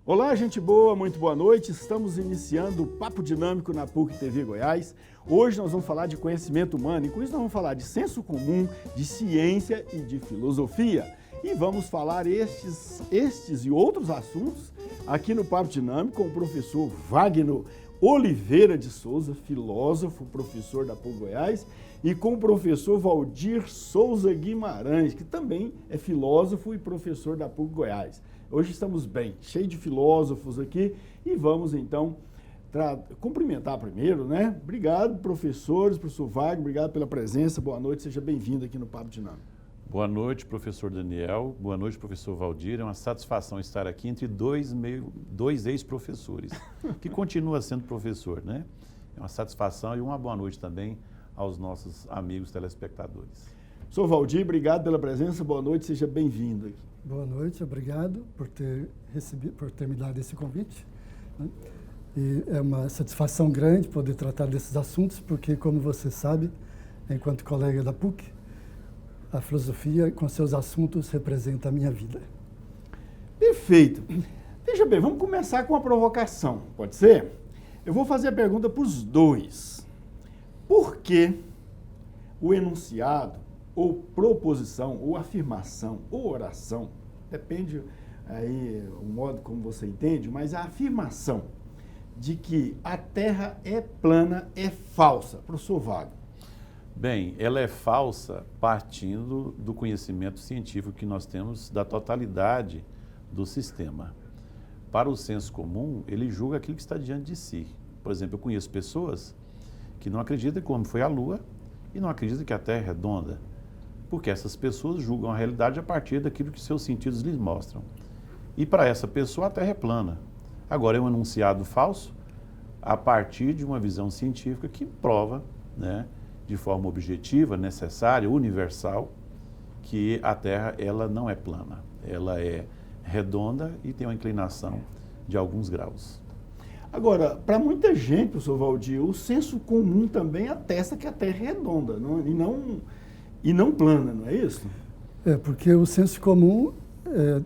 Olá, gente boa, muito boa noite. Estamos iniciando o Papo Dinâmico na PUC TV Goiás. Hoje nós vamos falar de conhecimento humano e com isso nós vamos falar de senso comum, de ciência e de filosofia. E vamos falar estes e outros assuntos aqui no Papo Dinâmico com o professor Wagner Oliveira de Souza, filósofo, professor da PUC Goiás, e com o professor Valdir Souza Guimarães, que também é filósofo e professor da PUC Goiás. Hoje estamos bem, cheio de filósofos aqui e vamos então cumprimentar primeiro, né? Obrigado, professores, professor Wagner, obrigado pela presença, boa noite, seja bem-vindo aqui no Papo Dinâmico. Boa noite, professor Daniel, boa noite, professor Valdir, é uma satisfação estar aqui entre dois ex-professores, que continua sendo professor, né? É uma satisfação e uma boa noite também aos nossos amigos telespectadores. Professor Valdir, obrigado pela presença, boa noite, seja bem-vindo aqui. Boa noite, obrigado por ter me dado esse convite, né? E é uma satisfação grande poder tratar desses assuntos, porque, como você sabe, enquanto colega da PUC, a filosofia, com seus assuntos, representa a minha vida. Perfeito. Veja bem, vamos começar com uma provocação, pode ser? Eu vou fazer a pergunta para os dois. Por que o enunciado, ou proposição, ou afirmação, ou oração, depende aí o modo como você entende, mas a afirmação de que a Terra é plana é falsa, professor Wagner? Bem, ela é falsa partindo do conhecimento científico que nós temos da totalidade do sistema. Para o senso comum, ele julga aquilo que está diante de si. Por exemplo, eu conheço pessoas que não acreditam como foi a Lua e não acreditam que a Terra é redonda, porque essas pessoas julgam a realidade a partir daquilo que seus sentidos lhes mostram. E para essa pessoa a Terra é plana. Agora é um enunciado falso a partir de uma visão científica que prova, né, de forma objetiva, necessária, universal, que a Terra ela não é plana. Ela é redonda e tem uma inclinação de alguns graus. Agora, para muita gente, professor Valdir, o senso comum também atesta que a Terra é redonda e não plana, não é isso? É, porque o senso comum é,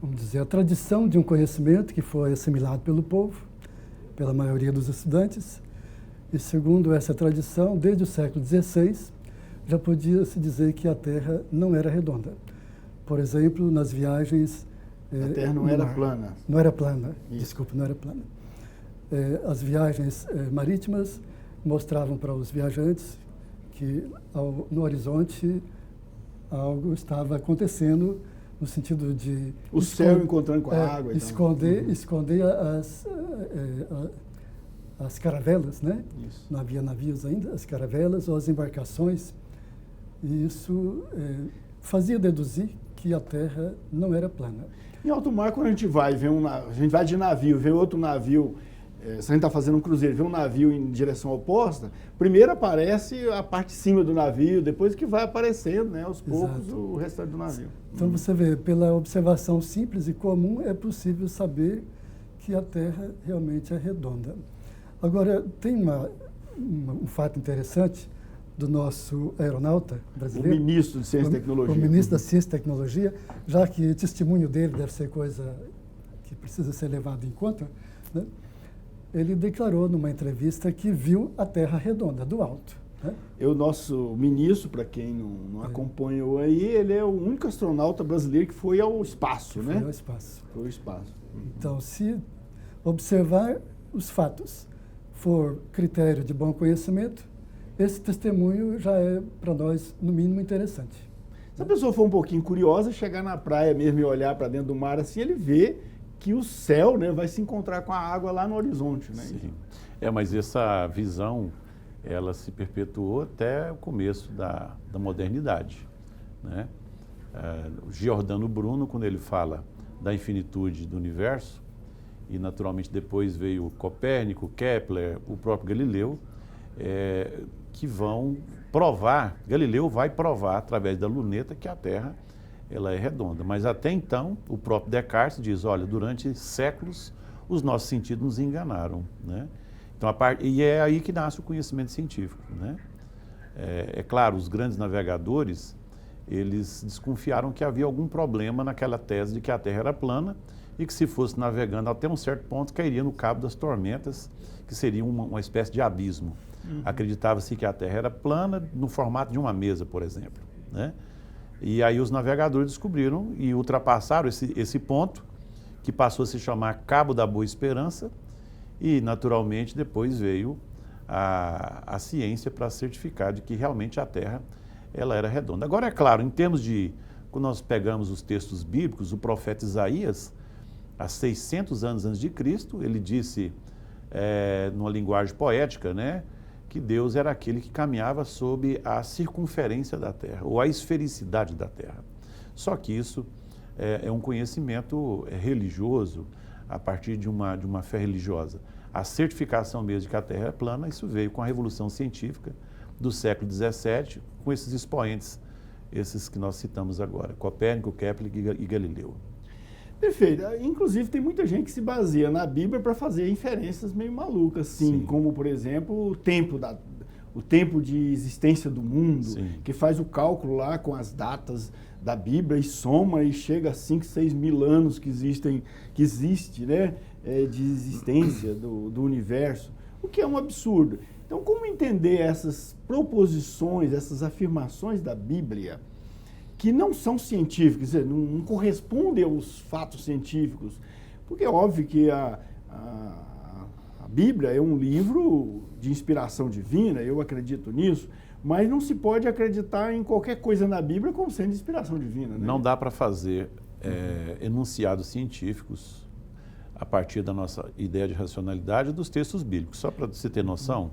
vamos dizer, a tradição de um conhecimento que foi assimilado pelo povo, pela maioria dos estudantes, e segundo essa tradição, desde o século XVI, já podia-se dizer que a Terra não era redonda. Por exemplo, nas viagens... A Terra não era plana. Não era plana, isso. Desculpa, não era plana. As viagens marítimas mostravam para os viajantes que no horizonte algo estava acontecendo no sentido de... O céu encontrando com a água. Esconder as caravelas, né? Isso. Não havia navios ainda, as caravelas ou as embarcações. E isso fazia deduzir que a Terra não era plana. Em alto mar, quando a gente vai de navio, vê outro navio, se a gente está fazendo um cruzeiro, vê um navio em direção oposta, primeiro aparece a parte de cima do navio, depois que vai aparecendo, né, aos poucos, o restante do navio. Então você vê, pela observação simples e comum, é possível saber que a Terra realmente é redonda. Agora, tem um fato interessante do nosso aeronauta brasileiro. O ministro de Ciência e Tecnologia. O ministro da Ciência e Tecnologia, já que o testemunho dele deve ser coisa que precisa ser levada em conta, né? Ele declarou numa entrevista que viu a Terra redonda, do alto. Né? O nosso ministro, para quem não acompanhou aí, ele é o único astronauta brasileiro que foi ao espaço, né? Foi ao espaço. Foi ao espaço. Então, se observar os fatos for critério de bom conhecimento, esse testemunho já é, para nós, no mínimo, interessante. Se a pessoa for um pouquinho curiosa, chegar na praia mesmo e olhar para dentro do mar assim, ele vê que o céu, né, vai se encontrar com a água lá no horizonte, né? Sim. Mas essa visão, ela se perpetuou até o começo da modernidade, né? O Giordano Bruno, quando ele fala da infinitude do universo, e naturalmente depois veio Copérnico, Kepler, o próprio Galileu, que vão provar, Galileu vai provar através da luneta que a Terra ela é redonda. Mas até então, o próprio Descartes diz, olha, durante séculos os nossos sentidos nos enganaram, né? Então, e é aí que nasce o conhecimento científico, né? É claro, os grandes navegadores, eles desconfiaram que havia algum problema naquela tese de que a Terra era plana e que se fosse navegando até um certo ponto, cairia no Cabo das Tormentas, que seria uma espécie de abismo. Acreditava-se que a Terra era plana no formato de uma mesa, por exemplo, né? E aí os navegadores descobriram e ultrapassaram esse ponto, que passou a se chamar Cabo da Boa Esperança, e naturalmente depois veio a ciência para certificar de que realmente a Terra ela era redonda. Agora, é claro, em termos de, quando nós pegamos os textos bíblicos, o profeta Isaías, há 600 anos antes de Cristo, ele disse, numa linguagem poética, né, que Deus era aquele que caminhava sob a circunferência da Terra, ou a esfericidade da Terra. Só que isso é um conhecimento religioso, a partir de uma fé religiosa. A certificação mesmo de que a Terra é plana, isso veio com a Revolução Científica do século XVII, com esses expoentes, esses que nós citamos agora, Copérnico, Kepler e Galileu. Perfeito. Inclusive, tem muita gente que se baseia na Bíblia para fazer inferências meio malucas, assim, Sim. como, por exemplo, o tempo de existência do mundo, Sim. que faz o cálculo lá com as datas da Bíblia e soma e chega a 5, 6 mil anos que existe, né, de existência do universo, o que é um absurdo. Então, como entender essas proposições, essas afirmações da Bíblia, que não são científicas, quer dizer, não correspondem aos fatos científicos? Porque é óbvio que a Bíblia é um livro de inspiração divina, eu acredito nisso, mas não se pode acreditar em qualquer coisa na Bíblia como sendo de inspiração divina, né? Não dá para fazer enunciados científicos a partir da nossa ideia de racionalidade dos textos bíblicos. Só para você ter noção,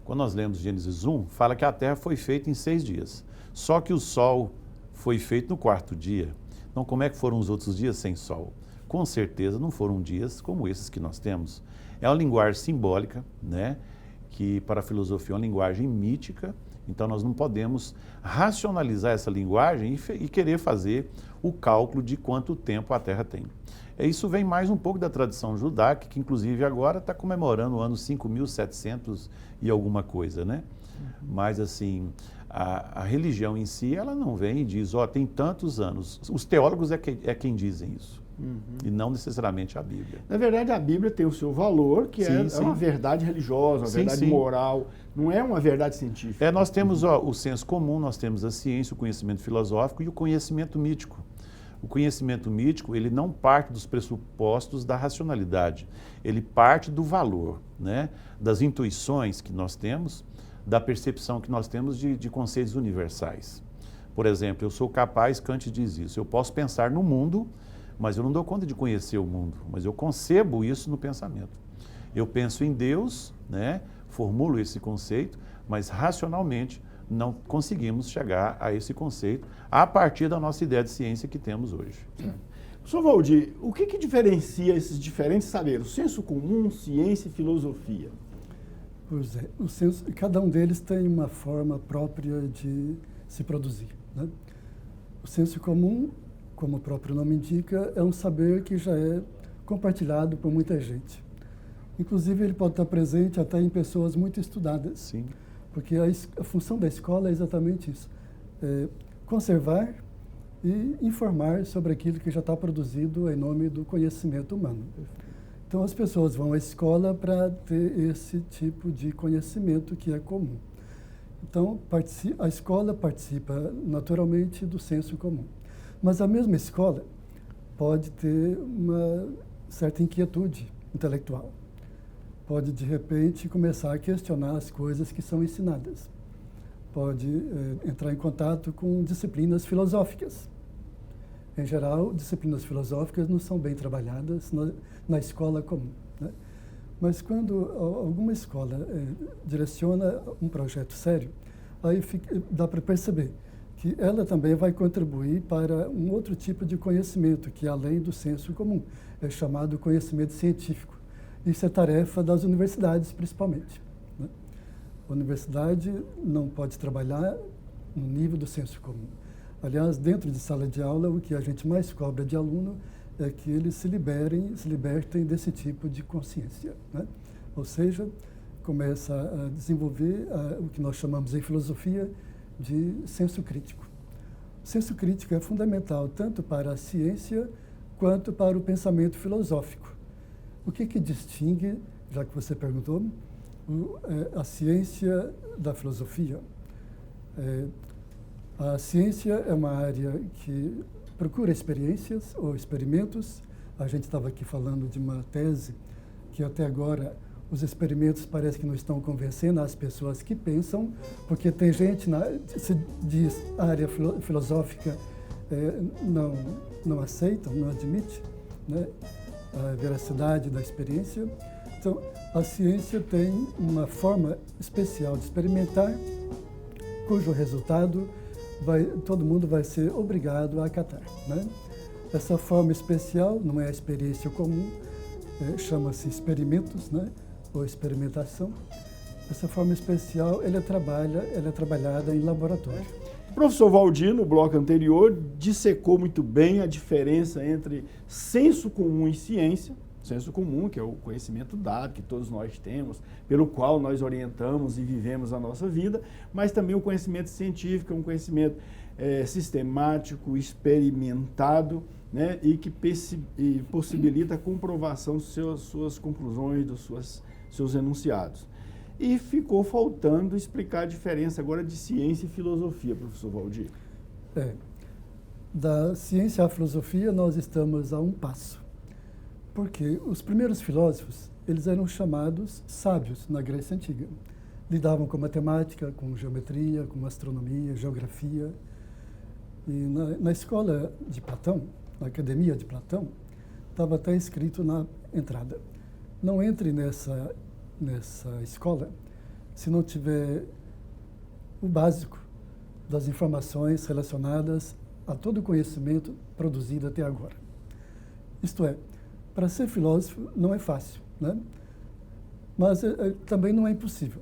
quando nós lemos Gênesis 1, fala que a Terra foi feita em 6 dias. Só que o Sol foi feito no 4º dia. Então, como é que foram os outros dias sem Sol? Com certeza não foram dias como esses que nós temos. É uma linguagem simbólica, né? Que para a filosofia é uma linguagem mítica. Então, nós não podemos racionalizar essa linguagem e querer fazer o cálculo de quanto tempo a Terra tem. Isso vem mais um pouco da tradição judaica, que inclusive agora está comemorando o ano 5.700 e alguma coisa, né? Mas assim, a religião em si, ela não vem e diz, tem tantos anos. Os teólogos é quem dizem isso, e não necessariamente a Bíblia. Na verdade, a Bíblia tem o seu valor, que é uma verdade religiosa, uma verdade moral, não é uma verdade científica. Nós temos o senso comum, nós temos a ciência, o conhecimento filosófico e o conhecimento mítico. O conhecimento mítico, ele não parte dos pressupostos da racionalidade, ele parte do valor, né? Das intuições que nós temos, da percepção que nós temos de conceitos universais. Por exemplo, eu sou capaz, Kant diz isso, eu posso pensar no mundo, mas eu não dou conta de conhecer o mundo, mas eu concebo isso no pensamento. Eu penso em Deus, né? Formulo esse conceito, mas racionalmente não conseguimos chegar a esse conceito a partir da nossa ideia de ciência que temos hoje. Professor Valdir, o que diferencia esses diferentes saberes? O senso comum, ciência e filosofia? Pois é, cada um deles tem uma forma própria de se produzir, né? O senso comum, como o próprio nome indica, é um saber que já é compartilhado por muita gente. Inclusive, ele pode estar presente até em pessoas muito estudadas. Sim. Porque a função da escola é exatamente isso, conservar e informar sobre aquilo que já está produzido em nome do conhecimento humano. Então, as pessoas vão à escola para ter esse tipo de conhecimento que é comum. Então, a escola participa naturalmente do senso comum. Mas a mesma escola pode ter uma certa inquietude intelectual. Pode, de repente, começar a questionar as coisas que são ensinadas. Pode entrar em contato com disciplinas filosóficas. Em geral, disciplinas filosóficas não são bem trabalhadas na escola comum, né? Mas quando alguma escola direciona um projeto sério, aí dá para perceber que ela também vai contribuir para um outro tipo de conhecimento, que além do senso comum, é chamado conhecimento científico. Isso é tarefa das universidades, principalmente, né? A universidade não pode trabalhar no nível do senso comum. Aliás, dentro de sala de aula, o que a gente mais cobra de aluno é que eles se libertem desse tipo de consciência, né? Ou seja, começa a desenvolver o que nós chamamos em filosofia de senso crítico. O senso crítico é fundamental tanto para a ciência quanto para o pensamento filosófico. O que distingue, já que você perguntou, a ciência da filosofia? A ciência é uma área que procura experiências ou experimentos. A gente estava aqui falando de uma tese que até agora os experimentos parece que não estão convencendo as pessoas que pensam, porque tem gente, se diz a área filosófica, não aceita, não admite, né, a veracidade da experiência. Então, a ciência tem uma forma especial de experimentar, cujo resultado todo mundo vai ser obrigado a acatar, né? Essa forma especial não é a experiência comum, chama-se experimentos, né? Ou experimentação. Essa forma especial ela é trabalhada em laboratório. O professor Valdir, no bloco anterior, dissecou muito bem a diferença entre senso comum e ciência. Senso comum, que é o conhecimento dado, que todos nós temos, pelo qual nós orientamos e vivemos a nossa vida, mas também o conhecimento científico, um conhecimento sistemático, experimentado, né, e que possibilita a comprovação das suas conclusões, dos seus enunciados. E ficou faltando explicar a diferença agora de ciência e filosofia, professor Valdir. Da ciência à filosofia nós estamos a um passo. Porque os primeiros filósofos, eles eram chamados sábios na Grécia Antiga. Lidavam com matemática, com geometria, com astronomia, geografia. E na escola de Platão, na academia de Platão, estava até escrito na entrada: não entre nessa escola se não tiver o básico das informações relacionadas a todo o conhecimento produzido até agora. Isto é, para ser filósofo não é fácil, né? Mas também não é impossível,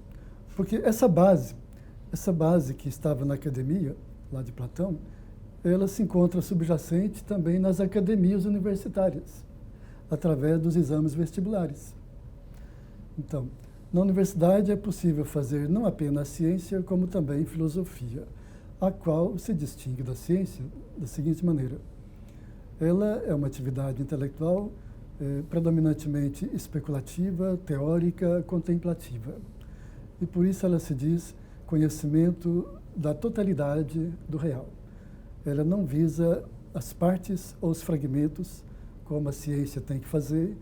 porque essa base que estava na academia, lá de Platão, ela se encontra subjacente também nas academias universitárias, através dos exames vestibulares. Então, na universidade é possível fazer não apenas ciência, como também filosofia, a qual se distingue da ciência da seguinte maneira: ela é uma atividade intelectual predominantemente especulativa, teórica, contemplativa. E por isso ela se diz conhecimento da totalidade do real. Ela não visa as partes ou os fragmentos, como a ciência tem que fazer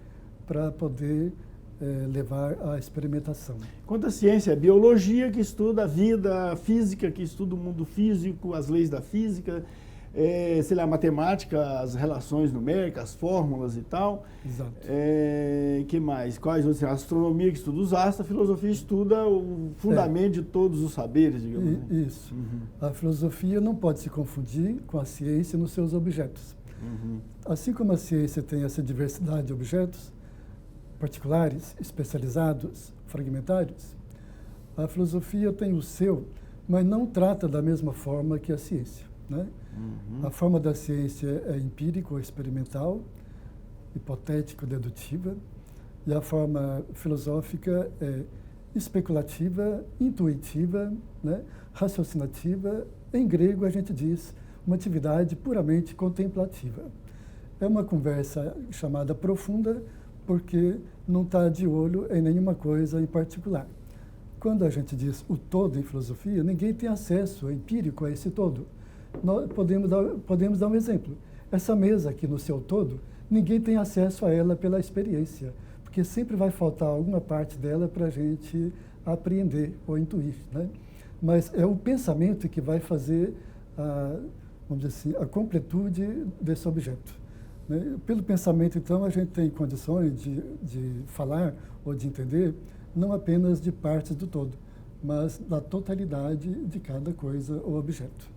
para poder levar à experimentação. Quanto à ciência, é biologia, que estuda a vida, a física, que estuda o mundo físico, as leis da física, sei lá, matemática, as relações numéricas, as fórmulas e tal. Exato. Que mais? Quais outros? A astronomia, que estuda os astros, a filosofia estuda o fundamento de todos os saberes, digamos. Isso. Uhum. A filosofia não pode se confundir com a ciência nos seus objetos. Uhum. Assim como a ciência tem essa diversidade de objetos, particulares, especializados, fragmentários, a filosofia tem o seu, mas não trata da mesma forma que a ciência, né? Uhum. A forma da ciência é empírica ou experimental, hipotético-dedutiva, e a forma filosófica é especulativa, intuitiva, né? Raciocinativa. Em grego a gente diz uma atividade puramente contemplativa. É uma conversa chamada profunda porque não está de olho em nenhuma coisa em particular. Quando a gente diz o todo em filosofia, ninguém tem acesso empírico a esse todo. Nós podemos dar um exemplo. Essa mesa aqui no seu todo, ninguém tem acesso a ela pela experiência, porque sempre vai faltar alguma parte dela para a gente apreender ou intuir, né? Mas é o pensamento que vai fazer vamos dizer assim, a completude desse objeto, né? Pelo pensamento, então, a gente tem condições de falar ou de entender não apenas de partes do todo, mas da totalidade de cada coisa ou objeto.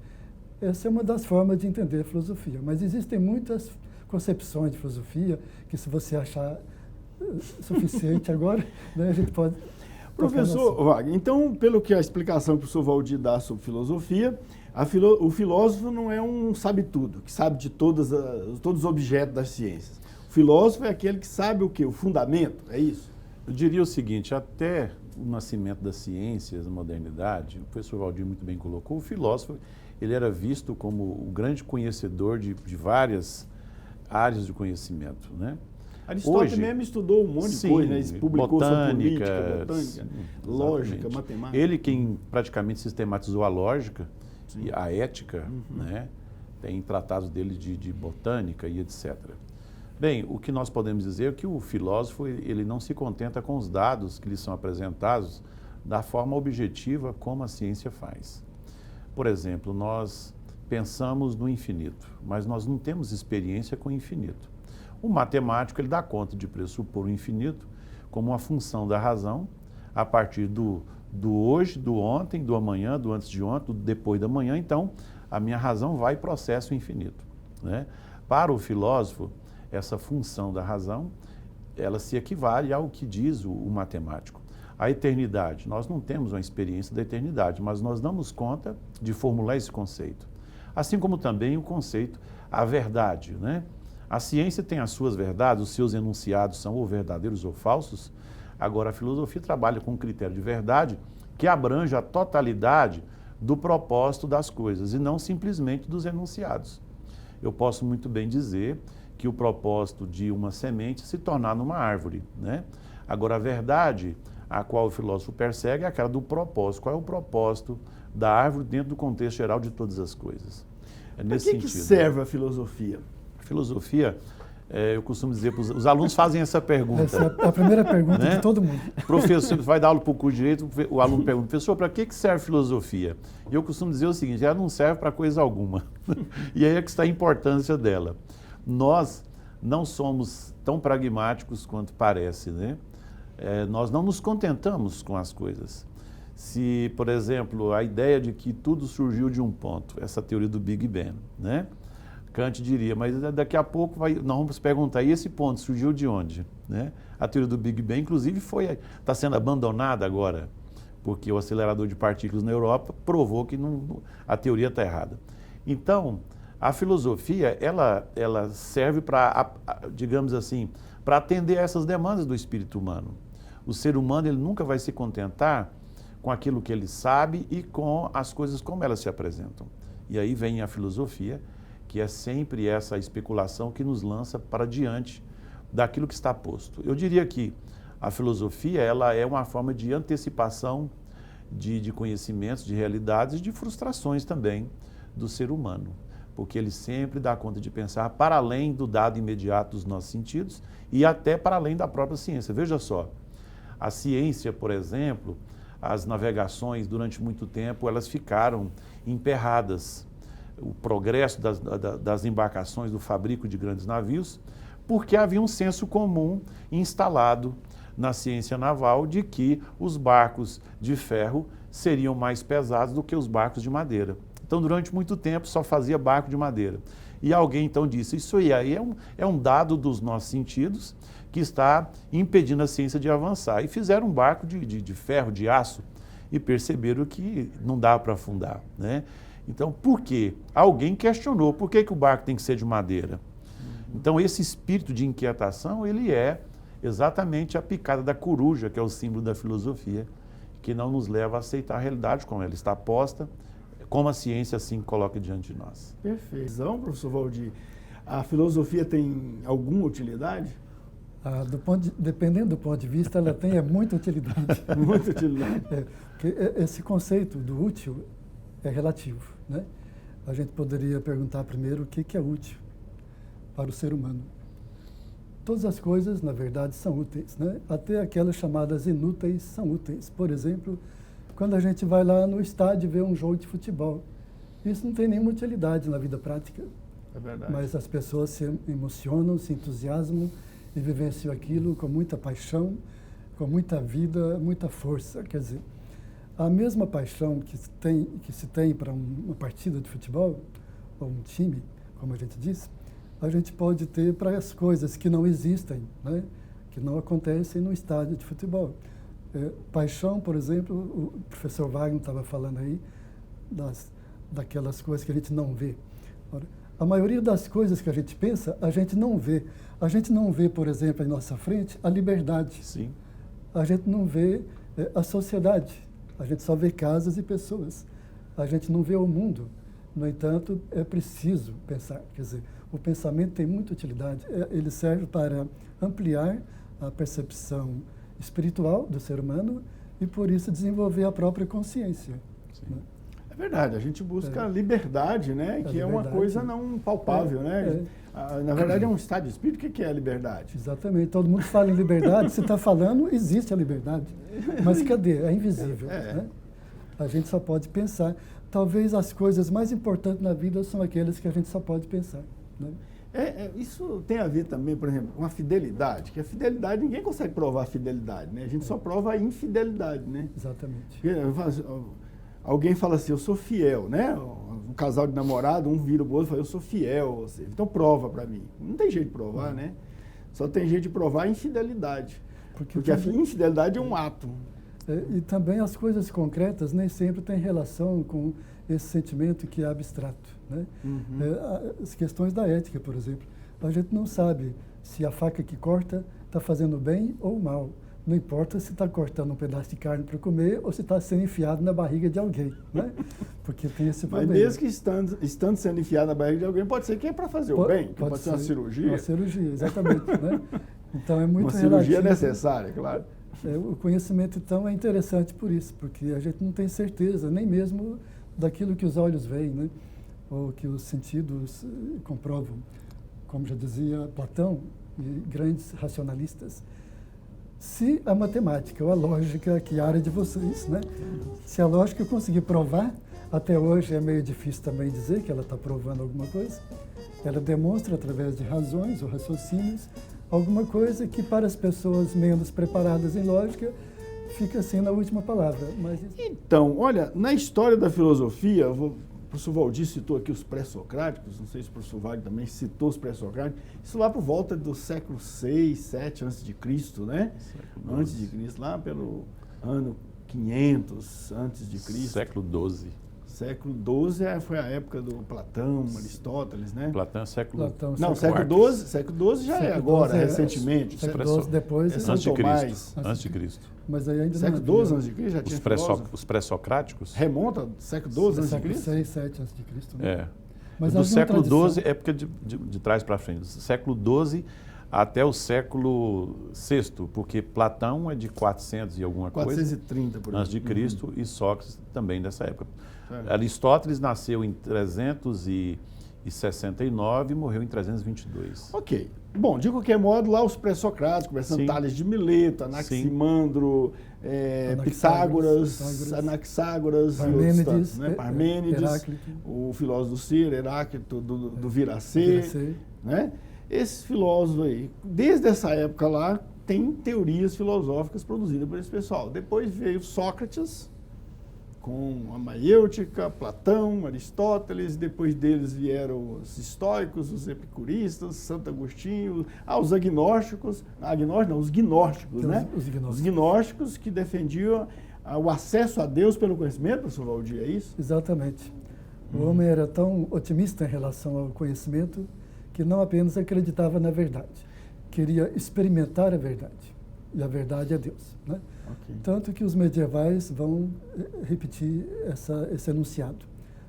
Essa é uma das formas de entender a filosofia, mas existem muitas concepções de filosofia que, se você achar suficiente agora, né, a gente pode... Professor Wagner, então, pelo que a explicação que o professor Valdir dá sobre filosofia, o filósofo não é um sabe-tudo, que sabe de todos os objetos das ciências. O filósofo é aquele que sabe o quê? O fundamento, é isso? Eu diria o seguinte, até o nascimento das ciências, da modernidade, o professor Valdir muito bem colocou, o filósofo ele era visto como o grande conhecedor de várias áreas de conhecimento, né? Aristóteles Hoje, mesmo estudou um monte de coisa, né? Ele publicou sobre política, botânica, lógica, exatamente. matemática. Ele quem praticamente sistematizou a lógica e a ética, né? Tem tratados dele de botânica e etc. Bem, o que nós podemos dizer é que o filósofo ele não se contenta com os dados que lhe são apresentados da forma objetiva como a ciência faz. Por exemplo, nós pensamos no infinito, mas nós não temos experiência com o infinito. O matemático ele dá conta de pressupor o infinito como uma função da razão a partir do hoje, do ontem, do amanhã, do antes de ontem, do depois da manhã. Então, a minha razão vai e processa o infinito, né? Para o filósofo, essa função da razão, ela se equivale ao que diz o matemático. A eternidade, nós não temos uma experiência da eternidade, mas nós damos conta de formular esse conceito. Assim como também o conceito, a verdade, né? A ciência tem as suas verdades, os seus enunciados são ou verdadeiros ou falsos. Agora, a filosofia trabalha com um critério de verdade que abrange a totalidade do propósito das coisas e não simplesmente dos enunciados. Eu posso muito bem dizer que o propósito de uma semente se tornar numa árvore, né? Agora, a verdade a qual o filósofo persegue é aquela do propósito. Qual é o propósito da árvore dentro do contexto geral de todas as coisas? É nesse sentido. Para que serve a filosofia? Filosofia, eu costumo dizer para os alunos fazem essa pergunta. Essa é a primeira pergunta, né? De todo mundo. Professor, vai dar aula para o curso de Direito, o aluno pergunta, professor, para que serve filosofia? E eu costumo dizer o seguinte, ela não serve para coisa alguma. E aí é que está a importância dela. Nós não somos tão pragmáticos quanto parece, né? Nós não nos contentamos com as coisas. Se, por exemplo, a ideia de que tudo surgiu de um ponto, essa teoria do Big Bang, né? Kant diria, mas daqui a pouco nós vamos perguntar, e esse ponto surgiu de onde? Né? A teoria do Big Bang, inclusive, está sendo abandonada agora, porque o acelerador de partículas na Europa provou que a teoria está errada. Então, a filosofia, ela serve para, digamos assim, para atender a essas demandas do espírito humano. O ser humano ele nunca vai se contentar com aquilo que ele sabe e com as coisas como elas se apresentam. E aí vem a filosofia, que é sempre essa especulação que nos lança para diante daquilo que está posto. Eu diria que a filosofia ela é uma forma de antecipação de conhecimentos, de realidades e de frustrações também do ser humano, porque ele sempre dá conta de pensar para além do dado imediato dos nossos sentidos e até para além da própria ciência. Veja só, a ciência, por exemplo, as navegações durante muito tempo, elas ficaram emperradas. O progresso das embarcações, do fabrico de grandes navios, porque havia um senso comum instalado na ciência naval de que os barcos de ferro seriam mais pesados do que os barcos de madeira. Então, durante muito tempo, só fazia barco de madeira. E alguém, então, disse, isso aí é um dado dos nossos sentidos que está impedindo a ciência de avançar. E fizeram um barco de ferro, de aço, e perceberam que não dava para afundar, né? Então, por quê? Alguém questionou, por que o barco tem que ser de madeira? Então, esse espírito de inquietação, ele é exatamente a picada da coruja, que é o símbolo da filosofia, que não nos leva a aceitar a realidade como ela está posta, como a ciência assim coloca diante de nós. Perfeito. Então, professor Valdir, a filosofia tem alguma utilidade? Dependendo do ponto de vista, ela tem muita utilidade. Muita utilidade. Porque esse conceito do útil é relativo, né? A gente poderia perguntar primeiro o que é útil para o ser humano. Todas as coisas, na verdade, são úteis, né? Até aquelas chamadas inúteis são úteis. Por exemplo, quando a gente vai lá no estádio ver um jogo de futebol, isso não tem nenhuma utilidade na vida prática. É verdade. Mas as pessoas se emocionam, se entusiasmam e vivenciam aquilo com muita paixão, com muita vida, muita força. Quer dizer, a mesma paixão que se tem para uma partida de futebol, ou um time, como a gente diz, a gente pode ter para as coisas que não existem, né? Que não acontecem no estádio de futebol. Paixão, por exemplo, o professor Wagner estava falando aí, daquelas coisas que a gente não vê. Ora, a maioria das coisas que a gente pensa, a gente não vê. A gente não vê, por exemplo, em nossa frente, a liberdade. Sim. A gente não vê A sociedade, a gente só vê casas e pessoas, a gente não vê o mundo. No entanto, é preciso pensar, quer dizer, o pensamento tem muita utilidade, ele serve para ampliar a percepção espiritual do ser humano e, por isso, desenvolver a própria consciência. Né? É verdade, a gente busca liberdade, né? Que é uma coisa não palpável, né? Na verdade, é um estado de espírito. O que é a liberdade? Exatamente. Todo mundo fala em liberdade, você está falando, existe a liberdade. Mas cadê? É invisível. Né? A gente só pode pensar. Talvez as coisas mais importantes na vida são aquelas que a gente só pode pensar. Né? Isso tem a ver também, por exemplo, com a fidelidade, que a fidelidade, ninguém consegue provar a fidelidade, né? A gente só prova a infidelidade, né? Exatamente. Alguém fala assim, eu sou fiel, né? Um casal de namorado, um vira o outro e fala, eu sou fiel, ou seja, então prova para mim. Não tem jeito de provar, né? Só tem jeito de provar a infidelidade, porque a infidelidade é um ato. E também as coisas concretas nem sempre têm relação com esse sentimento que é abstrato. Né? As questões da ética, por exemplo. A gente não sabe se a faca que corta está fazendo bem ou mal. Não importa se está cortando um pedaço de carne para comer ou se está sendo enfiado na barriga de alguém. Né? Porque tem esse problema. Mas mesmo que estando sendo enfiado na barriga de alguém, pode ser que é para fazer o bem, que pode ser uma cirurgia. Uma cirurgia, exatamente. Né? Então é muito uma cirurgia relativo. necessária, claro. O conhecimento, então, é interessante por isso, porque a gente não tem certeza, nem mesmo daquilo que os olhos veem, né? Ou que os sentidos comprovam. Como já dizia Platão e grandes racionalistas, se a matemática ou a lógica, que é a área de vocês, né? Se a lógica conseguir provar, até hoje é meio difícil também dizer que ela está provando alguma coisa, ela demonstra através de razões ou raciocínios alguma coisa que para as pessoas menos preparadas em lógica fica assim na última palavra. Mas... Então, olha, na história da filosofia, o professor Valdir citou aqui os pré-socráticos, não sei se o professor Wagner também citou os pré-socráticos, isso lá por volta do século 6, 7 a.C., né? Antes de Cristo, lá pelo ano 500 a.C. Século XII. Século XII foi a época do Platão, Aristóteles, né? Platão é século... século XII já é agora, recentemente. Século XII depois... Antes de Cristo. Antes de Cristo. Mas aí ainda século XII antes de Cristo já tinha os pré-socráticos? Remonta ao século XII antes de Cristo? Século 6, 7 antes de Cristo. Né? É. Mas do século XII é porque de trás para frente. Do século XII até o século VI, porque Platão é de 400 e alguma coisa. 430, por exemplo. Antes de Cristo, e Sócrates também dessa época. Aristóteles nasceu em 369 e morreu em 322. Ok. Bom, de qualquer modo, lá os pré-socráticos, conversando Tales de Mileto, Anaximandro, Pitágoras, Anaxágoras, Parmênides, né? Parmênides, o filósofo do Ciro, Heráclito do Viracê, né? Esses filósofos aí, desde essa época lá, tem teorias filosóficas produzidas por esse pessoal. Depois veio Sócrates, com a maêutica, Platão, Aristóteles, depois deles vieram os estoicos, os epicuristas, Santo Agostinho, os agnósticos, os gnósticos, né? Os gnósticos que defendiam o acesso a Deus pelo conhecimento, professor Valdir, é isso? Exatamente. O homem era tão otimista em relação ao conhecimento que não apenas acreditava na verdade, queria experimentar a verdade. E a verdade é Deus, né? Okay. Tanto que os medievais vão repetir esse enunciado,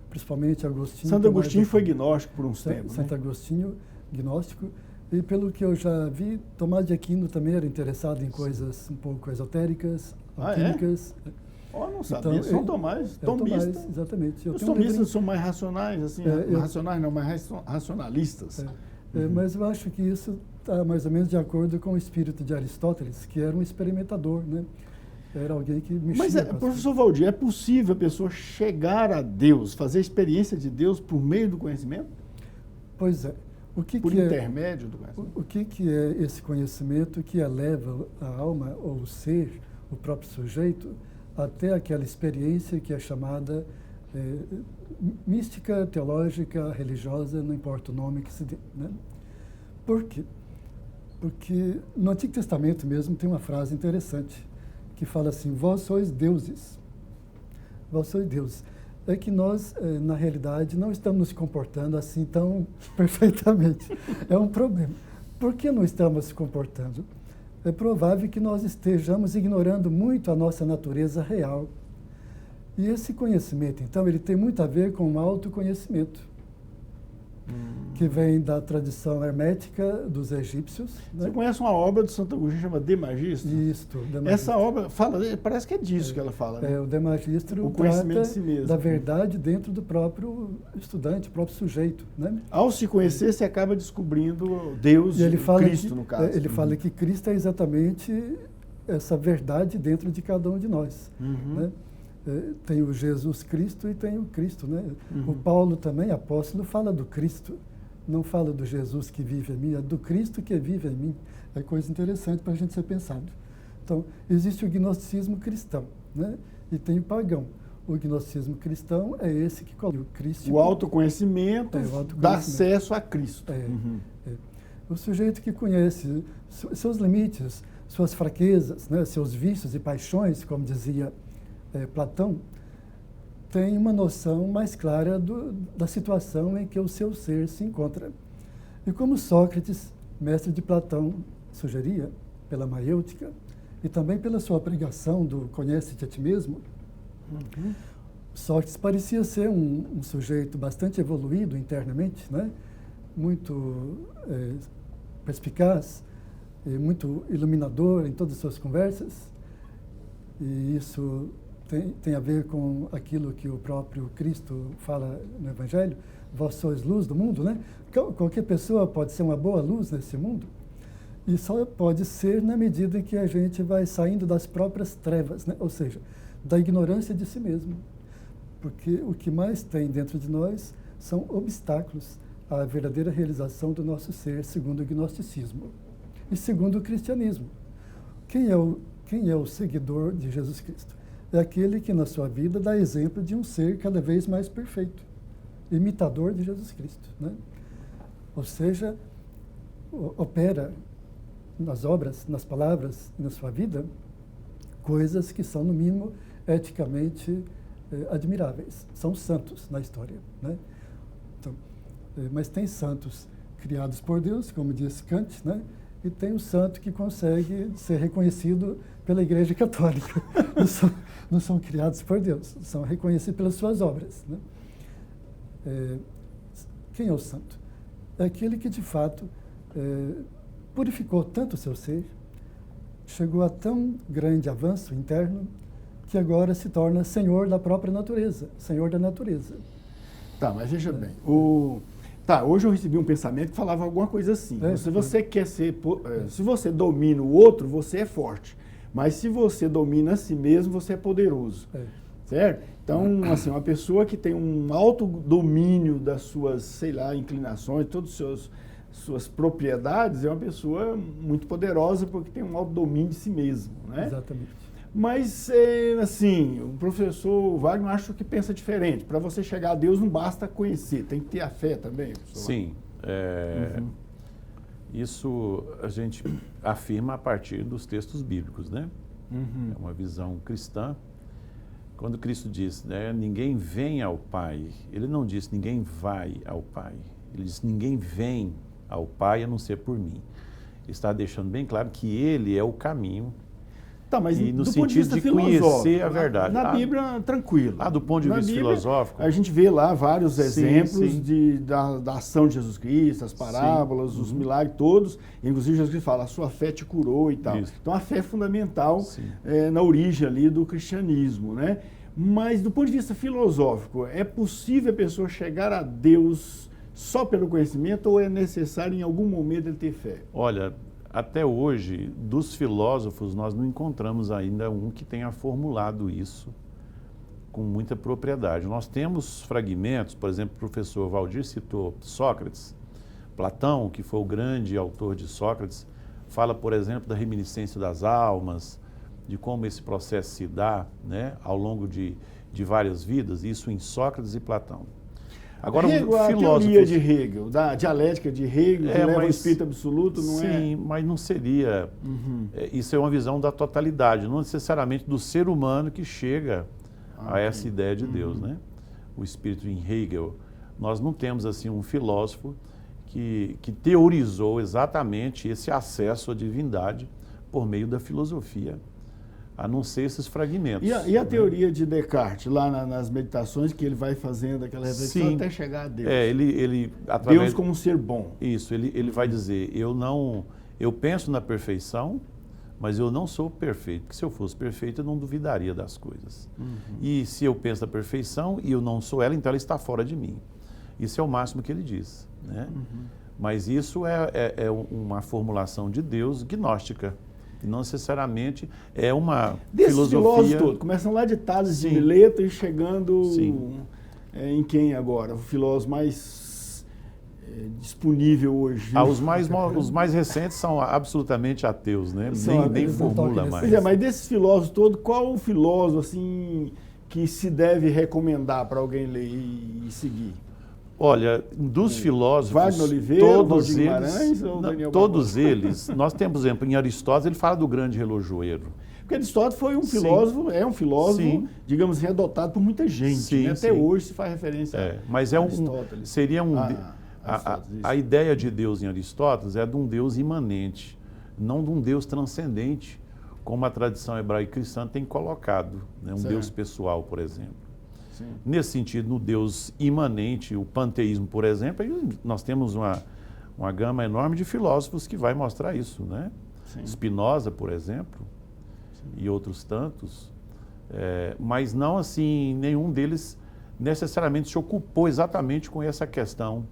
principalmente Agostinho. Santo Agostinho foi gnóstico por uns tempos, Santo Agostinho, gnóstico, e pelo que eu já vi, Tomás de Aquino também era interessado em coisas um pouco esotéricas, alquímicas. Não sabia, São Tomás, tomista. Tomás, exatamente. Os tomistas são mais racionais, assim, mais racionalistas. Mas eu acho que isso está mais ou menos de acordo com o espírito de Aristóteles, que era um experimentador, né? Era alguém que mexia. Mas, professor Valdir, é possível a pessoa chegar a Deus, fazer a experiência de Deus por meio do conhecimento? Pois é. Por intermédio do conhecimento? O que é esse conhecimento que eleva a alma ou o ser, o próprio sujeito, até aquela experiência que é chamada mística, teológica, religiosa, não importa o nome que se dê, né? Por quê? Porque no Antigo Testamento mesmo tem uma frase interessante que fala assim: vós sois deuses. Vós sois deuses. É que nós, na realidade, não estamos nos comportando assim tão perfeitamente. É um problema. Por que não estamos se comportando? é provável que nós estejamos ignorando muito a nossa natureza real. E esse conhecimento, então, ele tem muito a ver com o autoconhecimento, que vem da tradição hermética dos egípcios. Você conhece uma obra do Santo Agostinho chamada De Magistro? Isto, De Magistro. Essa obra fala, parece que é disso que ela fala. Né? O De Magistro o conhecimento trata de si mesmo. da verdade dentro do próprio estudante, próprio sujeito. Né? Ao se conhecer, você acaba descobrindo Deus, E ele fala Cristo, que, no caso. Ele fala que Cristo é exatamente essa verdade dentro de cada um de nós. Né? Tem o Jesus Cristo e tem o Cristo. Né? O Paulo também, apóstolo, fala do Cristo. Não fala do Jesus que vive em mim, é do Cristo que vive em mim. É coisa interessante para a gente ser pensado. Então, existe o gnosticismo cristão, né? E tem o pagão. O gnosticismo cristão é esse que coloca o Cristo. O autoconhecimento dá acesso a Cristo. O sujeito que conhece seus limites, suas fraquezas, né? Seus vícios e paixões, como dizia Platão, tem uma noção mais clara da situação em que o seu ser se encontra. E como Sócrates, mestre de Platão, sugeria, pela maiêutica, e também pela sua pregação do conhece-te a ti mesmo, Sócrates parecia ser um sujeito bastante evoluído internamente, né? Muito perspicaz, muito iluminador em todas as suas conversas, e isso tem a ver com aquilo que o próprio Cristo fala no Evangelho, vós sois luz do mundo, né? Qualquer pessoa pode ser uma boa luz nesse mundo, e só pode ser na medida em que a gente vai saindo das próprias trevas, né? Ou seja, da ignorância de si mesmo. Porque o que mais tem dentro de nós são obstáculos à verdadeira realização do nosso ser, segundo o gnosticismo e segundo o cristianismo. Quem é o seguidor de Jesus Cristo? É aquele que na sua vida dá exemplo de um ser cada vez mais perfeito, imitador de Jesus Cristo, né? Ou seja, opera nas obras, nas palavras e na sua vida coisas que são, no mínimo, eticamente admiráveis. São santos na história, né? Então, mas tem santos criados por Deus, como disse Kant, né? E tem o santo que consegue ser reconhecido pela Igreja Católica. Não são criados por Deus, são reconhecidos pelas suas obras, né? Quem é o santo? É aquele que, de fato, purificou tanto o seu ser, chegou a tão grande avanço interno, que agora se torna senhor da própria natureza, senhor da natureza. Tá, mas veja bem, hoje eu recebi um pensamento que falava alguma coisa assim. Se você quer ser, se você domina o outro, você é forte. Mas se você domina a si mesmo, você é poderoso. Certo? Então, assim, uma pessoa que tem um alto domínio das suas, sei lá, inclinações, todas as suas propriedades, é uma pessoa muito poderosa porque tem um alto domínio de si mesmo, né? Exatamente. Mas, assim, o professor Wagner acho que pensa diferente. Para você chegar a Deus não basta conhecer, tem que ter a fé também, professor. Sim. Isso a gente afirma a partir dos textos bíblicos, né? É uma visão cristã. Quando Cristo diz, né, ninguém vem ao Pai, ele não disse ninguém vai ao Pai. Ele disse ninguém vem ao Pai a não ser por mim. Ele está deixando bem claro que ele é o caminho. Tá, mas e no do ponto de sentido vista de conhecer a verdade. Na Bíblia, tranquilo. Do ponto de vista filosófico. A gente vê lá vários exemplos sim. Da ação de Jesus Cristo, as parábolas, os milagres todos. Inclusive, Jesus Cristo fala, a sua fé te curou e tal. Isso. Então, a fé é fundamental na origem ali do cristianismo, né? Mas, do ponto de vista filosófico, é possível a pessoa chegar a Deus só pelo conhecimento ou é necessário, em algum momento, ele ter fé? Olha, até hoje, dos filósofos, nós não encontramos ainda um que tenha formulado isso com muita propriedade. Nós temos fragmentos, por exemplo, o professor Valdir citou Sócrates, Platão, que foi o grande autor de Sócrates, fala, por exemplo, da reminiscência das almas, de como esse processo se dá, né, ao longo de várias vidas, isso em Sócrates e Platão. Agora, a teoria de Hegel, da dialética de Hegel, que leva ao espírito absoluto, não é? Sim, mas não seria... Isso é uma visão da totalidade, não necessariamente do ser humano que chega a essa ideia de Deus, né? O espírito em Hegel. Nós não temos, assim, um filósofo que teorizou exatamente esse acesso à divindade por meio da filosofia, a não ser esses fragmentos. E a teoria de Descartes, lá nas meditações, que ele vai fazendo aquela reflexão até chegar a Deus? Ele através, Deus como um ser bom. Isso, ele vai dizer, eu penso na perfeição, mas eu não sou perfeito, porque se eu fosse perfeito eu não duvidaria das coisas. E se eu penso na perfeição e eu não sou ela, então ela está fora de mim. Isso é o máximo que ele diz, né? Mas isso é uma formulação de Deus gnóstica. E não necessariamente é uma desses filosofia... filósofos todos, começam lá de Tales de Mileto e chegando em quem agora? O filósofo mais disponível hoje? Os mais recentes são absolutamente ateus, né? Nem formula mais. Mas desses filósofos todos, qual o filósofo assim, que se deve recomendar para alguém ler e seguir? Olha, dos filósofos, Wagner Oliveira, todos eles, nós temos, por exemplo, em Aristóteles, ele fala do grande relojoeiro. Porque Aristóteles foi um filósofo, é um filósofo, digamos assim, adotado por muita gente. Né? Até hoje se faz referência mas a Aristóteles. A ideia de Deus em Aristóteles é de um Deus imanente, não de um Deus transcendente, como a tradição hebraica cristã tem colocado, né? Deus pessoal, por exemplo. Sim. Nesse sentido, no Deus imanente, o panteísmo, por exemplo, nós temos uma gama enorme de filósofos que vai mostrar isso, né? Spinoza, por exemplo, e outros tantos, mas não assim, nenhum deles necessariamente se ocupou exatamente com essa questão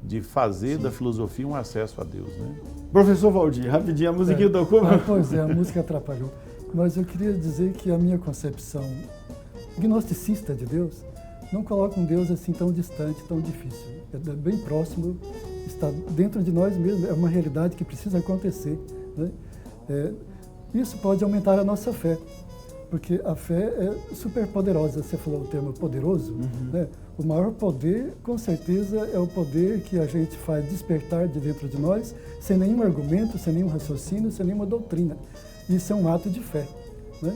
de fazer da filosofia um acesso a Deus, né? Professor Valdir, rapidinho, a musiquinha tocou? Pois é, a música atrapalhou. Mas eu queria dizer que a minha concepção gnosticista de Deus não coloca um Deus assim tão distante, tão difícil. É bem próximo, está dentro de nós mesmos, é uma realidade que precisa acontecer, né? Isso pode aumentar a nossa fé, porque a fé é super poderosa. Você falou o termo poderoso, né? O maior poder, com certeza, é o poder que a gente faz despertar de dentro de nós, sem nenhum argumento, sem nenhum raciocínio, sem nenhuma doutrina. Isso é um ato de fé, né?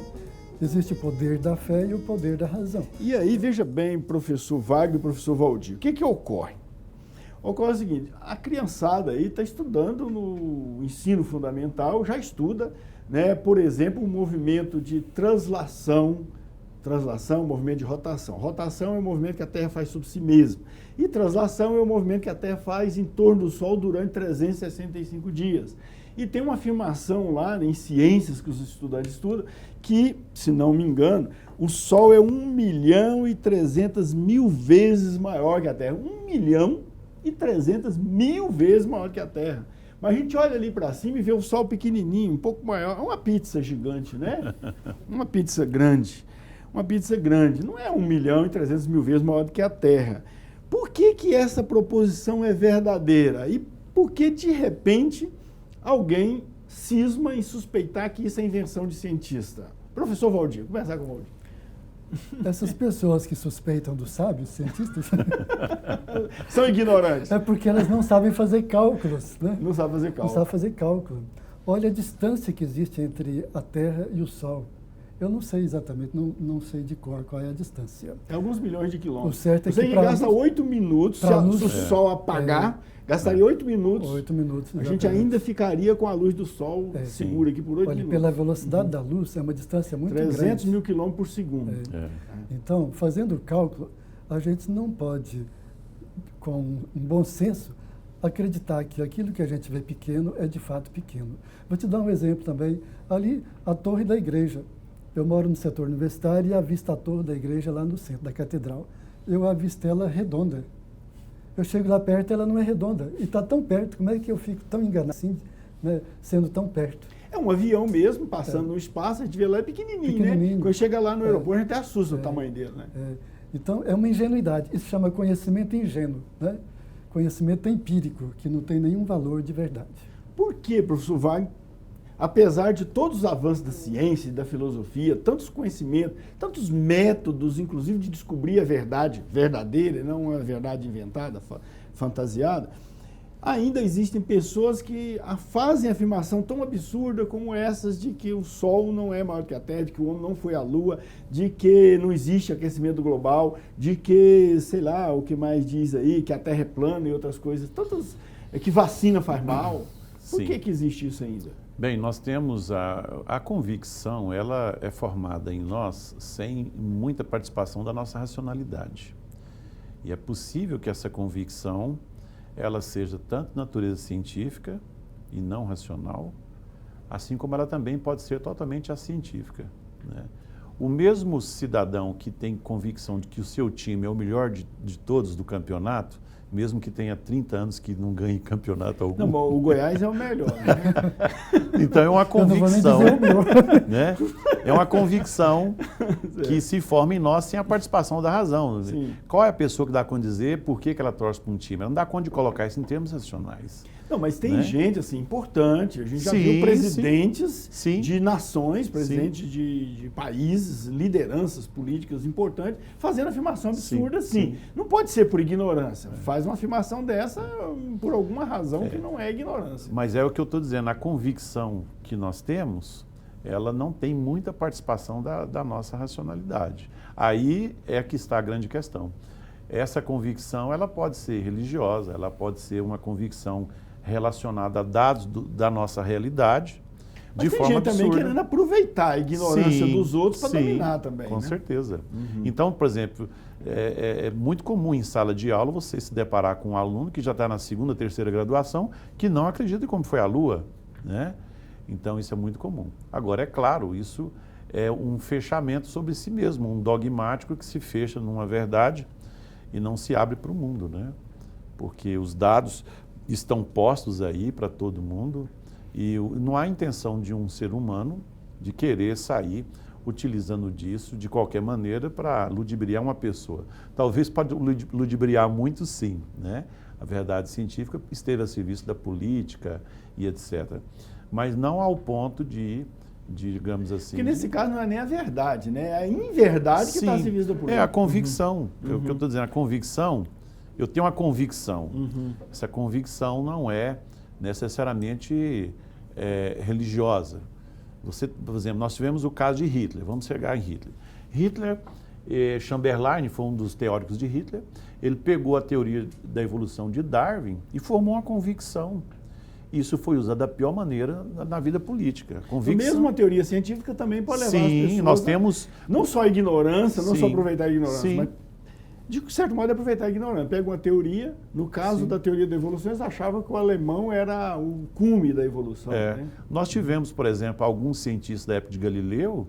Existe o poder da fé e o poder da razão. E aí, veja bem, professor Wagner e professor Valdir, o que ocorre? Ocorre o seguinte, a criançada aí está estudando no ensino fundamental, já estuda, né, por exemplo, o movimento de translação, o movimento de rotação. Rotação é o movimento que a Terra faz sobre si mesma. E translação é o movimento que a Terra faz em torno do Sol durante 365 dias. E tem uma afirmação lá em ciências que os estudantes estudam que, se não me engano, o Sol é 1.300.000 vezes maior que a Terra. 1.300.000 vezes maior que a Terra. Mas a gente olha ali para cima e vê o Sol pequenininho, um pouco maior. É uma pizza gigante, né? Uma pizza grande. Uma pizza grande. Não é 1.300.000 vezes maior do que a Terra. Por que essa proposição é verdadeira? E por que, de repente, alguém cisma em suspeitar que isso é invenção de cientista? Professor Valdir, vou começar com o Valdir. Essas pessoas que suspeitam dos sábios, cientistas, são ignorantes. É porque elas não sabem fazer cálculos, né? Não sabem fazer cálculo. Não sabem fazer cálculo. Olha a distância que existe entre a Terra e o Sol. Eu não sei exatamente, não sei de cor qual é a distância. É alguns milhões de quilômetros. O certo é você que gasta 8 minutos, se o Sol apagar, gastaria 8 minutos. 8 minutos, exatamente. A gente ainda ficaria com a luz do Sol segura aqui por 8 minutos. Pela velocidade da luz, é uma distância muito grande. 300 mil quilômetros por segundo. Então, fazendo o cálculo, a gente não pode, com um bom senso, acreditar que aquilo que a gente vê pequeno é de fato pequeno. Vou te dar um exemplo também. Ali, a torre da igreja. Eu moro no setor universitário e avisto a torre da igreja lá no centro da catedral. Eu avisto ela redonda. Eu chego lá perto, ela não é redonda. E está tão perto, como é que eu fico tão enganado assim, né, sendo tão perto? É um avião mesmo, passando no espaço, a gente vê lá, é pequenininho, né? Quando chega lá no aeroporto, a gente até assusta o tamanho dele, né? Então, é uma ingenuidade. Isso chama conhecimento ingênuo, né? Conhecimento empírico, que não tem nenhum valor de verdade. Por que, professor Wagner, apesar de todos os avanços da ciência e da filosofia, tantos conhecimentos, tantos métodos, inclusive de descobrir a verdade verdadeira, não a verdade inventada, fantasiada, ainda existem pessoas que fazem afirmação tão absurda como essas de que o Sol não é maior que a Terra, de que o homem não foi à Lua, de que não existe aquecimento global, de que, sei lá, o que mais diz aí, que a Terra é plana e outras coisas, tantas, que vacina faz mal. Por que existe isso ainda? Bem, nós temos a convicção, ela é formada em nós sem muita participação da nossa racionalidade. E é possível que essa convicção, ela seja tanto de natureza científica e não racional, assim como ela também pode ser totalmente acientífica, né? O mesmo cidadão que tem convicção de que o seu time é o melhor de todos do campeonato, mesmo que tenha 30 anos que não ganhe campeonato algum. Não, o Goiás é o melhor, né? Então é uma convicção, Eu não vou nem dizer o meu. né? É uma convicção que se forma em nós sem a participação da razão. Sim. Qual é a pessoa que dá conta de dizer por que ela torce para um time? Ela não dá conta de colocar isso em termos racionais. Não, mas tem né? gente assim importante. A gente já Sim, viu presidentes sim. de nações, presidentes de países, lideranças políticas importantes, fazendo afirmação absurda assim. Sim. Não pode ser por ignorância. Faz uma afirmação dessa por alguma razão que não é ignorância. Mas é o que eu estou dizendo, a convicção que nós temos, ela não tem muita participação da nossa racionalidade. Aí é que está a grande questão. Essa convicção, ela pode ser religiosa, ela pode ser uma convicção relacionada a dados da nossa realidade, Mas de tem forma gente também absurda. querendo aproveitar a ignorância Sim, dos outros para sim, dominar também. com né? certeza. Então, por exemplo, é muito comum em sala de aula você se deparar com um aluno que já está na segunda, terceira graduação, que não acredita em como foi a Lua, né? Então, isso é muito comum. Agora, é claro, isso é um fechamento sobre si mesmo, um dogmático que se fecha numa verdade e não se abre para o mundo, né? Porque os dados estão postos aí para todo mundo e não há intenção de um ser humano de querer sair utilizando disso de qualquer maneira para ludibriar uma pessoa. Talvez para ludibriar muito, sim, né? A verdade científica esteve a serviço da política e etc. Mas não ao ponto de digamos assim... Porque nesse caso não é nem a verdade, né? É a inverdade que está a serviço da política. É a convicção. É o que eu estou dizendo, a convicção, eu tenho uma convicção. Essa convicção não é necessariamente religiosa. Por exemplo, nós tivemos o caso de Hitler, vamos chegar em Hitler. Hitler, Chamberlain foi um dos teóricos de Hitler, ele pegou a teoria da evolução de Darwin e formou uma convicção. Isso foi usado da pior maneira na vida política. Mesmo a teoria científica também pode levar as pessoas... Sim, nós temos... Não só a ignorância, não só aproveitar a ignorância, sim. mas de certo modo é aproveitar a ignorância. Pega uma teoria, no caso da teoria da evolução, eles achavam que o alemão era o cume da evolução. Né? Nós tivemos, por exemplo, alguns cientistas da época de Galileu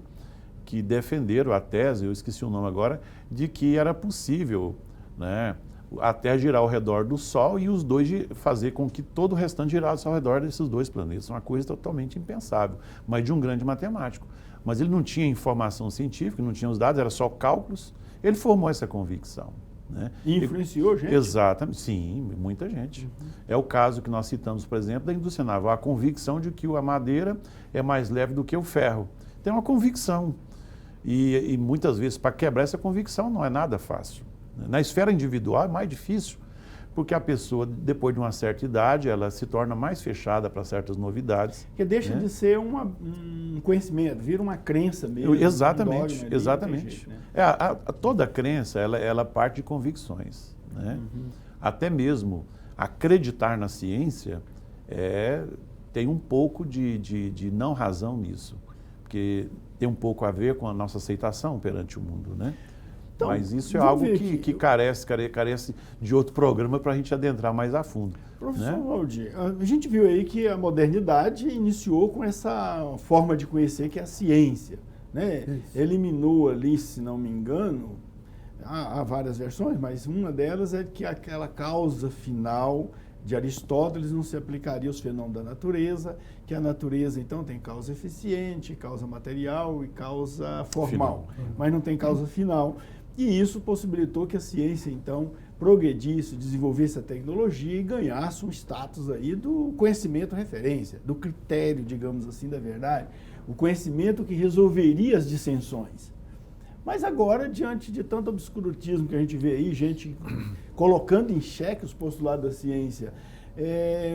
que defenderam a tese, eu esqueci o nome agora, de que era possível, né, a Terra girar ao redor do Sol e os dois fazer com que todo o restante girasse ao redor desses dois planetas. Uma coisa totalmente impensável, mas de um grande matemático. Mas ele não tinha informação científica, não tinha os dados, era só cálculos. Ele formou essa convicção. Né? E influenciou gente? Exatamente, sim, muita gente. É o caso que nós citamos, por exemplo, da indústria naval, a convicção de que a madeira é mais leve do que o ferro. Tem uma convicção. E muitas vezes, para quebrar essa convicção, não é nada fácil. Na esfera individual é mais difícil, porque a pessoa, depois de uma certa idade, ela se torna mais fechada para certas novidades. Porque deixa de ser um conhecimento, vira uma crença mesmo. Exatamente, dogma, exatamente. Jeito, né? Toda crença, ela parte de convicções. Né? Até mesmo acreditar na ciência tem um pouco de não razão nisso, porque tem um pouco a ver com a nossa aceitação perante o mundo, né? Então, mas isso é algo que carece de outro programa para a gente adentrar mais a fundo. Professor Waldir, a gente viu aí que a modernidade iniciou com essa forma de conhecer que é a ciência. Né? Eliminou ali, se não me engano, há várias versões, mas uma delas é que aquela causa final de Aristóteles não se aplicaria aos fenômenos da natureza, que a natureza, então, tem causa eficiente, causa material e causa formal, mas não tem causa final. E isso possibilitou que a ciência, então, progredisse, desenvolvesse a tecnologia e ganhasse um status aí do conhecimento referência, do critério, digamos assim, da verdade, o conhecimento que resolveria as dissensões. Mas agora, diante de tanto obscurantismo que a gente vê aí, gente colocando em xeque os postulados da ciência,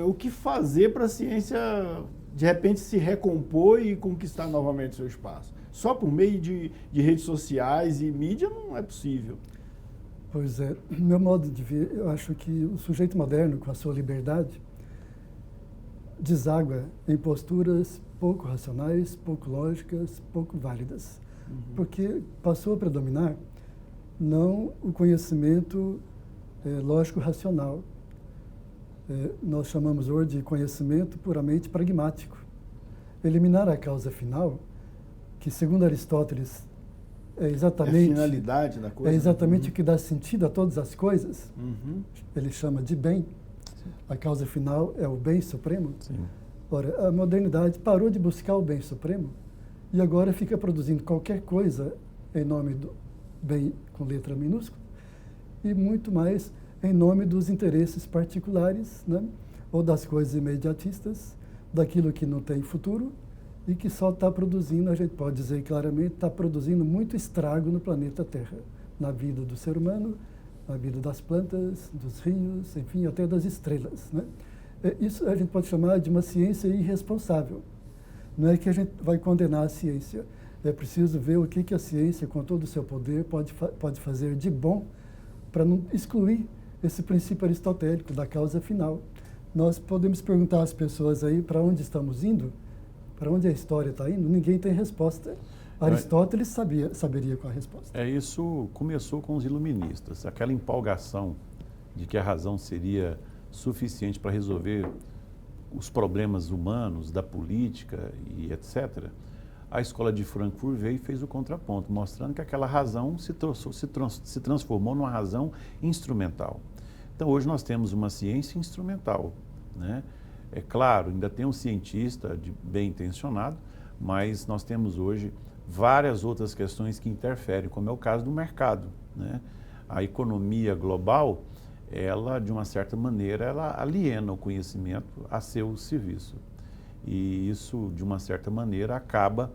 o que fazer para a ciência, de repente, se recompor e conquistar novamente seu espaço? Só por meio de redes sociais e mídia não é possível. Pois é, no meu modo de ver, eu acho que o sujeito moderno, com a sua liberdade, deságua em posturas pouco racionais, pouco lógicas, pouco válidas. Porque passou a predominar não o conhecimento lógico-racional. Nós chamamos hoje de conhecimento puramente pragmático. Eliminar a causa final, que segundo Aristóteles é exatamente a finalidade da coisa. É exatamente o que dá sentido a todas as coisas. Ele chama de bem. A causa final é o bem supremo. Sim. Ora, a modernidade parou de buscar o bem supremo e agora fica produzindo qualquer coisa em nome do bem com letra minúscula e muito mais em nome dos interesses particulares, né? Ou das coisas imediatistas, daquilo que não tem futuro e que só está produzindo, a gente pode dizer claramente, está produzindo muito estrago no planeta Terra, na vida do ser humano, na vida das plantas, dos rios, enfim, até das estrelas, né? Isso a gente pode chamar de uma ciência irresponsável. Não é que a gente vai condenar a ciência, é preciso ver o que a ciência, com todo o seu poder, pode fazer de bom para não excluir esse princípio aristotélico da causa final. Nós podemos perguntar às pessoas aí para onde estamos indo, para onde a história está indo, ninguém tem resposta. Aristóteles saberia qual a resposta. Isso começou com os iluministas, aquela empolgação de que a razão seria suficiente para resolver os problemas humanos, da política e etc. A escola de Frankfurt veio e fez o contraponto, mostrando que aquela razão se transformou numa razão instrumental. Então, hoje nós temos uma ciência instrumental, né? É claro, ainda tem um cientista bem intencionado, mas nós temos hoje várias outras questões que interferem, como é o caso do mercado, né? A economia global, ela, de uma certa maneira, ela aliena o conhecimento a seu serviço. E isso, de uma certa maneira, acaba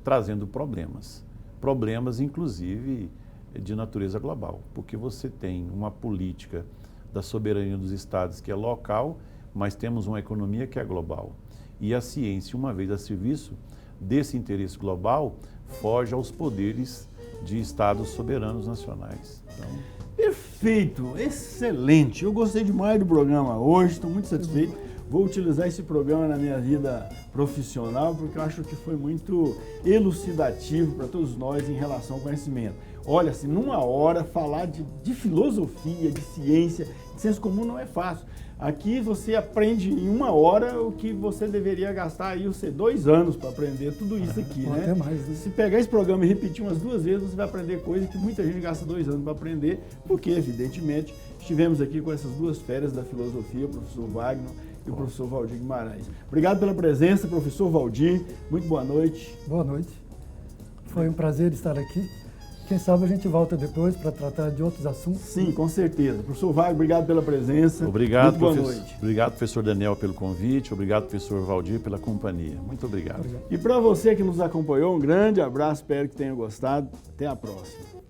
trazendo problemas. Problemas, inclusive, de natureza global, porque você tem uma política da soberania dos estados que é local, mas temos uma economia que é global. E a ciência, uma vez a serviço desse interesse global, foge aos poderes de estados soberanos nacionais. Então, perfeito, excelente. Eu gostei demais do programa hoje, estou muito satisfeito. Vou utilizar esse programa na minha vida profissional, porque eu acho que foi muito elucidativo para todos nós em relação ao conhecimento. Olha, assim, numa hora, falar de filosofia, de ciência, de senso comum não é fácil. Aqui você aprende em uma hora o que você deveria gastar aí os 2 anos para aprender tudo isso aqui, né? Até mais, né? Se pegar esse programa e repetir umas 2 vezes, você vai aprender coisa que muita gente gasta 2 anos para aprender, porque, evidentemente, estivemos aqui com essas 2 feras da filosofia, o professor Wagner e o professor Valdir Guimarães. Obrigado pela presença, professor Valdir. Muito boa noite. Boa noite. Foi um prazer estar aqui. Quem sabe a gente volta depois para tratar de outros assuntos. Sim, com certeza. Professor Wagner, obrigado pela presença. Obrigado, muito boa noite. Obrigado, professor Daniel, pelo convite. Obrigado, professor Valdir, pela companhia. Muito obrigado. E para você que nos acompanhou, um grande abraço. Espero que tenha gostado. Até a próxima.